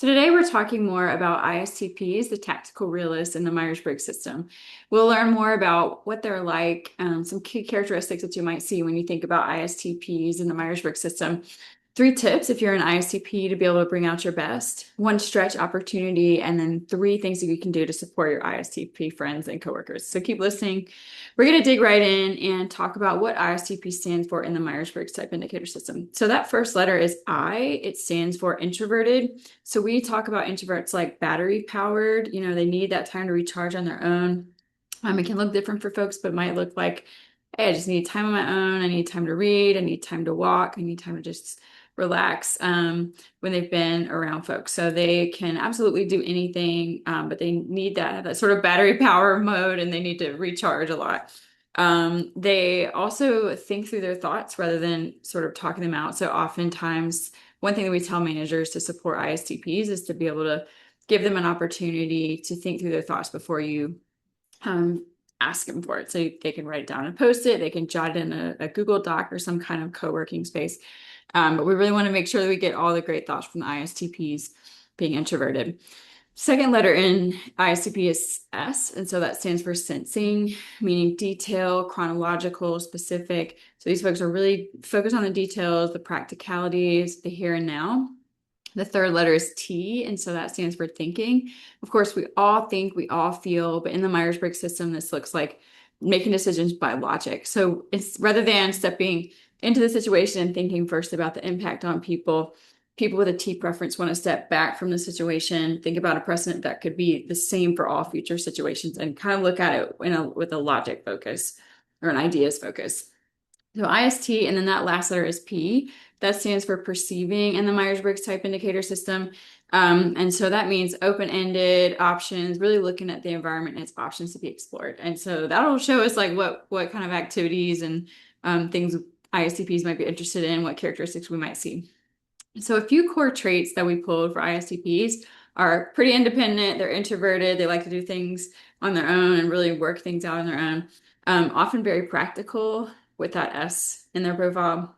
So today we're talking more about ISTPs, the tactical realist, and the Myers-Briggs system. We'll learn more about what they're like, some key characteristics that you might see when you think about ISTPs and the Myers-Briggs system. 3 tips if you're an ISTP to be able to bring out your best, 1 stretch opportunity, and then 3 things that you can do to support your ISTP friends and coworkers. So keep listening. We're going to dig right in and talk about what ISTP stands for in the Myers-Briggs Type Indicator system. So that first letter is I. It stands for introverted. So we talk about introverts like battery powered. They need that time to recharge on their own. It can look different for folks, but it might look like, hey, I just need time on my own. I need time to read. I need time to walk. I need time to just relax when they've been around folks. So they can absolutely do anything, but they need that sort of battery power mode, and they need to recharge a lot. They also think through their thoughts rather than sort of talking them out. So oftentimes, one thing that we tell managers to support ISTPs is to be able to give them an opportunity to think through their thoughts before you ask them for it. So they can write it down and post it. They can jot it in a Google Doc or some kind of co-working space. But we really want to make sure that we get all the great thoughts from the ISTPs being introverted. Second letter in ISTP is S, and so that stands for sensing, meaning detail, chronological, specific. So these folks are really focused on the details, the practicalities, the here and now. The third letter is T, and so that stands for thinking. Of course, we all think, we all feel, but in the Myers-Briggs system, this looks like making decisions by logic. So it's rather than stepping into the situation and thinking first about the impact on people, people with a T preference want to step back from the situation, think about a precedent that could be the same for all future situations, and kind of look at it with a logic focus or an ideas focus. So IST, and then that last letter is P. That stands for perceiving in the Myers-Briggs Type Indicator system. And so that means open-ended options, really looking at the environment and its options to be explored. And so that'll show us like what kind of activities and things ISTPs might be interested in, what characteristics we might see. So a few core traits that we pulled for ISTPs are pretty independent, they're introverted, they like to do things on their own and really work things out on their own. Often very practical with that S in their profile,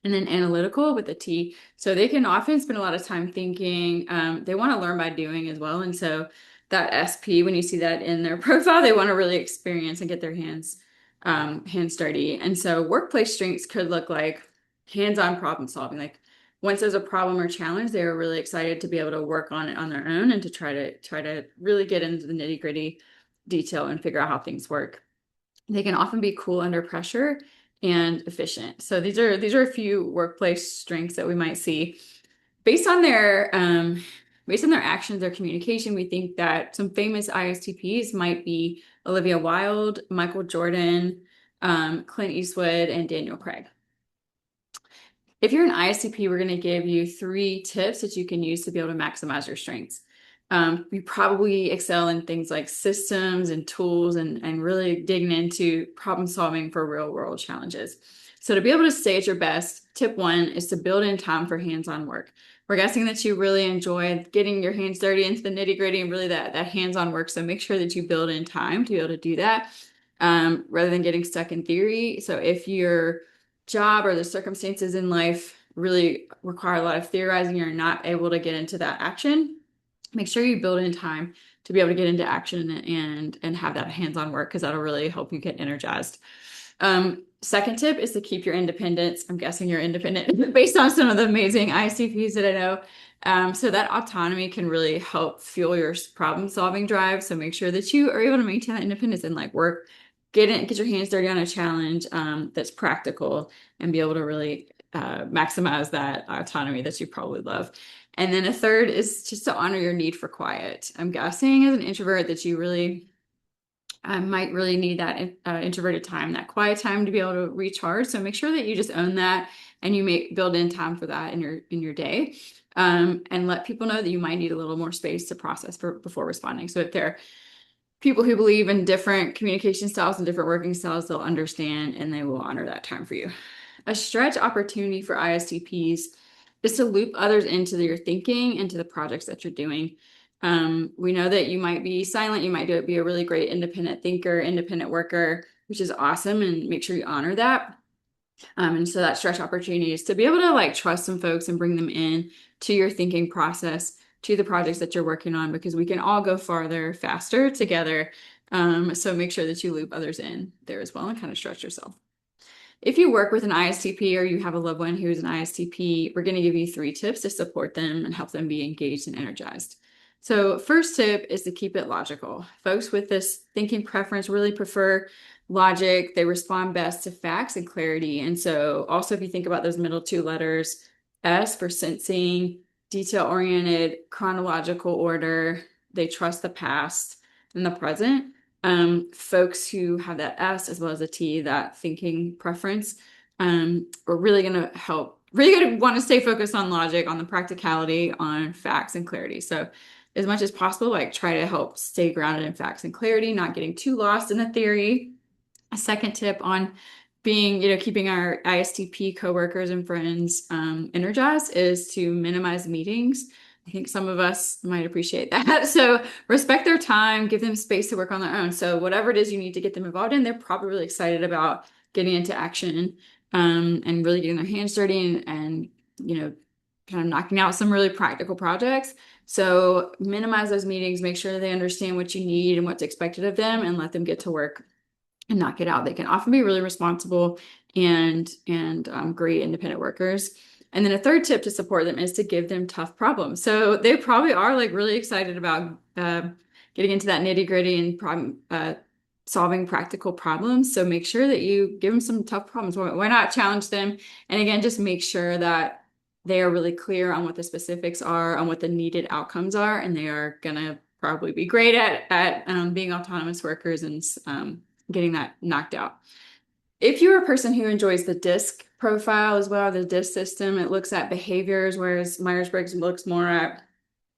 and then analytical with a T. So they can often spend a lot of time thinking. They want to learn by doing as well. And so that SP, when you see that in their profile, they want to really experience and get their hands dirty. And so workplace strengths could look like hands-on problem solving. Like once there's a problem or challenge, they are really excited to be able to work on it on their own and to try to really get into the nitty-gritty detail and figure out how things work. They can often be cool under pressure and efficient. So these are a few workplace strengths that we might see based on their actions, their communication. We think that some famous ISTPs might be Olivia Wilde, Michael Jordan, Clint Eastwood, and Daniel Craig. If you're an ISTP, we're going to give you 3 tips that you can use to be able to maximize your strengths. You probably excel in things like systems and tools and really digging into problem solving for real world challenges. So to be able to stay at your best, tip 1 is to build in time for hands-on work. We're guessing that you really enjoy getting your hands dirty into the nitty-gritty and really that hands-on work. So make sure that you build in time to be able to do that rather than getting stuck in theory. So if your job or the circumstances in life really require a lot of theorizing, you're not able to get into that action, make sure you build in time to be able to get into action and have that hands-on work, because that'll really help you get energized. Second tip is to keep your independence. I'm guessing you're independent based on some of the amazing ISTPs that I know. So that autonomy can really help fuel your problem-solving drive. So make sure that you are able to maintain that independence and like work, get your hands dirty on a challenge that's practical, and be able to really maximize that autonomy that you probably love. And then a third is just to honor your need for quiet. I'm guessing as an introvert that you really might really need that introverted time, that quiet time to be able to recharge. So make sure that you just own that and you build in time for that in your day, and let people know that you might need a little more space to process before responding. So if they're people who believe in different communication styles and different working styles, they'll understand and they will honor that time for you. A stretch opportunity for ISTPs is to loop others into your thinking, into the projects that you're doing. We know that you might be silent, you might be a really great independent thinker, independent worker, which is awesome, and make sure you honor that. And so that stretch opportunity is to be able to like trust some folks and bring them in to your thinking process, to the projects that you're working on, because we can all go farther faster together. So make sure that you loop others in there as well and kind of stretch yourself. If you work with an ISTP or you have a loved one who's an ISTP, we're going to give you 3 tips to support them and help them be engaged and energized. So first tip is to keep it logical. Folks with this thinking preference really prefer logic. They respond best to facts and clarity. And so also if you think about those middle 2 letters, S for sensing, detail-oriented, chronological order, they trust the past and the present. Folks who have that S as well as a T, that thinking preference, are really going to help, really going to want to stay focused on logic, on the practicality, on facts and clarity. So as much as possible, like try to help stay grounded in facts and clarity, not getting too lost in a theory. A second tip on being, keeping our ISTP coworkers and friends energized is to minimize meetings. I think some of us might appreciate that. So respect their time, give them space to work on their own. So whatever it is you need to get them involved in, they're probably really excited about getting into action and really getting their hands dirty and kind of knocking out some really practical projects. So minimize those meetings, make sure they understand what you need and what's expected of them, and let them get to work and knock it out. They can often be really responsible and great independent workers. And then a third tip to support them is to give them tough problems. So they probably are like really excited about getting into that nitty gritty and solving practical problems. So make sure that you give them some tough problems. Why not challenge them? And again, just make sure that they are really clear on what the specifics are, on what the needed outcomes are, and they are gonna probably be great at being autonomous workers and getting that knocked out. If you're a person who enjoys the DISC profile as well, the DISC system, it looks at behaviors, whereas Myers-Briggs looks more at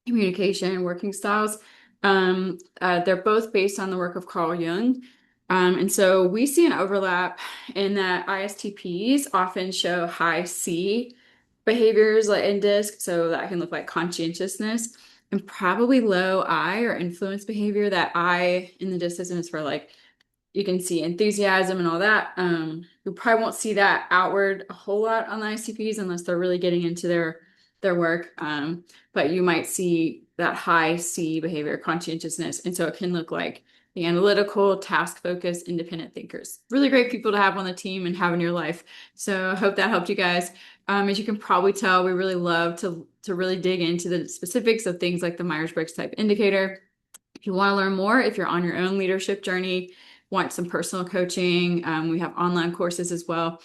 communication and working styles. They're both based on the work of Carl Jung. And so we see an overlap in that ISTPs often show high C behaviors like in DISC, so that can look like conscientiousness, and probably low I or influence behavior. That I in the DISC system is for like, you can see enthusiasm and all that. You probably won't see that outward a whole lot on the ICPs unless they're really getting into their work. But you might see that high C behavior, conscientiousness. And so it can look like the analytical, task-focused, independent thinkers. Really great people to have on the team and have in your life. So I hope that helped you guys. As you can probably tell, we really love to really dig into the specifics of things like the Myers-Briggs Type Indicator. If you want to learn more, if you're on your own leadership journey, want some personal coaching, we have online courses as well.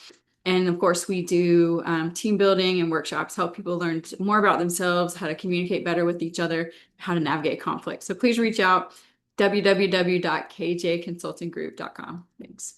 And of course, we do team building and workshops, help people learn more about themselves, how to communicate better with each other, how to navigate conflict. So please reach out, www.kjconsultinggroup.com. Thanks.